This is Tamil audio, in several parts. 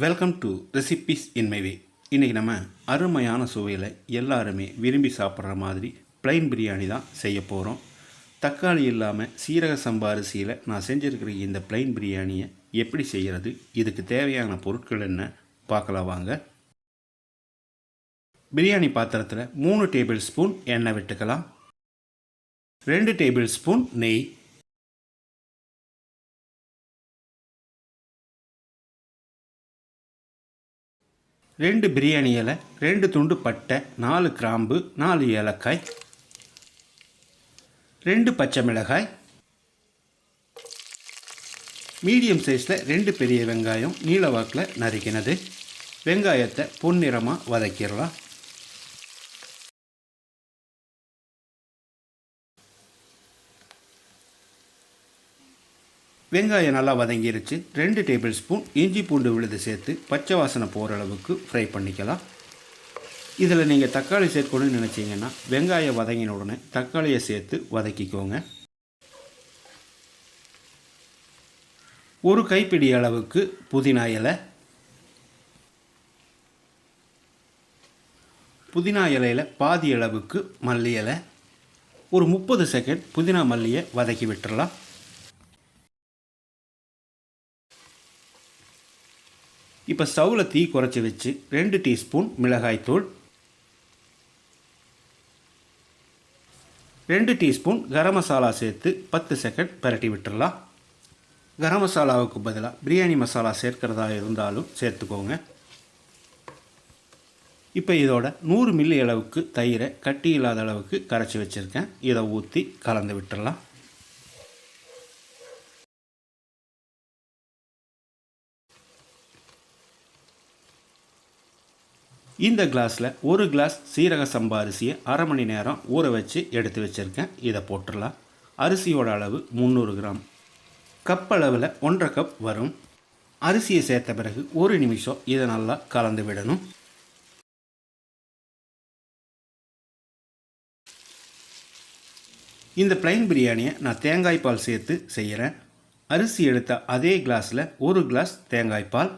Welcome to recipes in my way. இன்றைக்கி நம்ம அருமையான சுவையில் எல்லாருமே விரும்பி சாப்பிட்ற மாதிரி ப்ளைன் பிரியாணி தான் செய்ய போகிறோம். தக்காளி இல்லாமல் சீரக சம்பா அரிசியில் நான் செஞ்சுருக்கிற இந்த ப்ளைன் பிரியாணியை எப்படி செய்கிறது, இதுக்கு தேவையான பொருட்கள் என்ன பார்க்கலாம் வாங்க. பிரியாணி பாத்திரத்தில் 3 டேபிள் ஸ்பூன் எண்ணெய் விட்டுக்கலாம். 2 டேபிள் ஸ்பூன் நெய், 2 பிரியாணி இலை, 2 துண்டு பட்டை, 4 கிராம்பு, 4 ஏலக்காய், 2 பச்சை மிளகாய், மீடியம் சைஸில் 2 பெரிய வெங்காயம் நீல வாக்கில் நறுக்கினது. வெங்காயத்தை பொன்னிறமாக வதக்கிடலாம். வெங்காயம் நல்லா வதங்கிருச்சு. 2 டேபிள் ஸ்பூன் இஞ்சி பூண்டு விழுது சேர்த்து பச்சை வாசனை போகிற அளவுக்கு ஃப்ரை பண்ணிக்கலாம். இதில் நீங்கள் தக்காளி சேர்க்கணும்னு நினச்சிங்கன்னா வெங்காயம் வதங்கின உடனே தக்காளியை சேர்த்து வதக்கிக்கோங்க. ஒரு கைப்பிடி அளவுக்கு புதினா இலை, புதினா இலையில் பாதி அளவுக்கு மல்லி இலை, ஒரு 30 செகண்ட் புதினா மல்லியை வதக்கி விட்டுறலாம். இப்போ ஸ்டவ்வில் தீ குறைச்சி வச்சு 2 டீஸ்பூன் மிளகாய்த்தூள், 2 டீஸ்பூன் கரம் மசாலா சேர்த்து 10 செகண்ட் பரட்டி விட்டுடலாம். கரம் மசாலாவுக்கு பதிலாக பிரியாணி மசாலா சேர்க்கிறதா இருந்தாலும் சேர்த்துக்கோங்க. இப்போ இதோட 100 மில்லி அளவுக்கு தயிரை கட்டி இல்லாத அளவுக்கு கரைச்சி வச்சுருக்கேன். இதை ஊற்றி கலந்து விட்டுடலாம். இந்த கிளாஸில் 1 கிளாஸ் சீரக சம்பா அரிசியை அரை மணி நேரம் ஊற வச்சு எடுத்து வச்சுருக்கேன். இதை போட்டுடலாம். அரிசியோட அளவு 300 கிராம். கப் அளவில் 1.5 கப் வரும். அரிசியை சேர்த்த பிறகு 1 நிமிஷம் இதை நல்லா கலந்து விடணும். இந்த ப்ளைன் பிரியாணியை நான் தேங்காய் பால் சேர்த்து செய்கிறேன். அரிசி எடுத்த அதே கிளாஸில் 1 கிளாஸ் தேங்காய் பால்,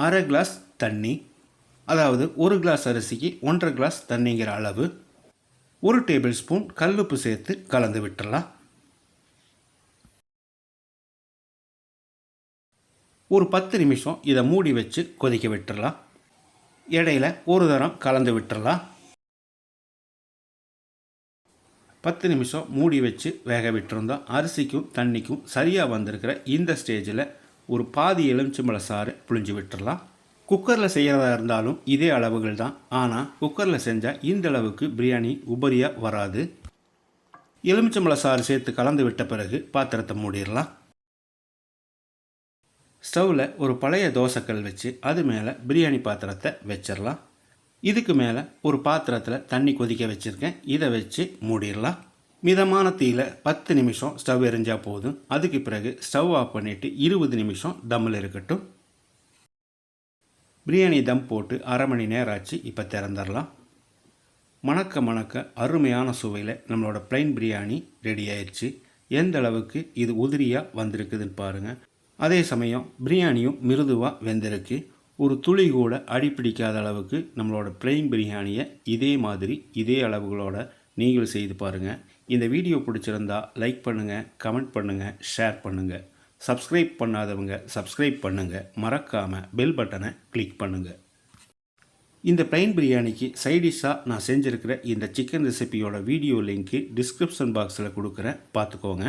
அரை கிளாஸ் தண்ணி, அதாவது 1 கிளாஸ் அரிசிக்கு 1.5 கிளாஸ் தண்ணிங்கிற அளவு, 1 டேபிள் ஸ்பூன் கல்லுப்பு சேர்த்து கலந்து விட்டுடலாம். ஒரு 10 நிமிஷம் இதை மூடி வச்சு கொதிக்க விட்டுடலாம். இடையில ஒரு தரம் கலந்து விட்டுடலாம். 10 நிமிஷம் மூடி வச்சு வேக விட்டுருந்தோம். அரிசிக்கும் தண்ணிக்கும் சரியாக வந்திருக்கிற இந்த ஸ்டேஜில் ஒரு பாதி எலுமிச்சம்பழ சாறு புழிஞ்சு விட்டுடலாம். குக்கரில் செய்கிறதா இருந்தாலும் இதே அளவுகள் தான். ஆனால் குக்கரில் செஞ்சால் இந்த அளவுக்கு பிரியாணி உபரியாக வராது. எலுமிச்சம்பழ சாறு சேர்த்து கலந்து விட்ட பிறகு பாத்திரத்தை மூடிடலாம். ஸ்டவ்வில் ஒரு பழைய தோசைக்கல் வச்சு அது மேலே பிரியாணி பாத்திரத்தை வச்சிடலாம். இதுக்கு மேலே ஒரு பாத்திரத்தில் தண்ணி கொதிக்க வச்சுருக்கேன். இதை வச்சு மூடிடலாம். மிதமான தீயில் 10 நிமிஷம் ஸ்டவ் எரிஞ்சால் போதும். அதுக்கு பிறகு ஸ்டவ் ஆஃப் பண்ணிவிட்டு 20 நிமிஷம் தம்மில் இருக்கட்டும். பிரியாணி தம் போட்டு அரை மணி நேரம் ஆச்சு. இப்போ திறந்துடலாம். மணக்க மணக்க அருமையான சுவையில் நம்மளோட ப்ளைன் பிரியாணி ரெடி ஆயிடுச்சு. எந்த அளவுக்கு இது உதிரியாக வந்திருக்குதுன்னு பாருங்கள். அதே சமயம் பிரியாணியும் மிருதுவாக வெந்திருக்கு. ஒரு துளி கூட அடிப்பிடிக்காத அளவுக்கு நம்மளோட ப்ளைன் பிரியாணியை இதே மாதிரி இதே அளவுகளோட நீங்கள் செய்து பாருங்கள். இந்த வீடியோ பிடிச்சிருந்தா லைக் பண்ணுங்கள், கமெண்ட் பண்ணுங்கள், ஷேர் பண்ணுங்கள். சப்ஸ்கிரைப் பண்ணாதவங்க சப்ஸ்கிரைப் பண்ணுங்கள். மறக்காமல் பெல் பட்டனை கிளிக் பண்ணுங்கள். இந்த ப்ளைன் பிரியாணிக்கு சைடிஷாக நான் செஞ்சுருக்கிற இந்த சிக்கன் ரெசிபியோட வீடியோ லிங்க்கு டிஸ்கிரிப்ஷன் பாக்ஸில் கொடுக்குறேன், பார்த்துக்கோங்க.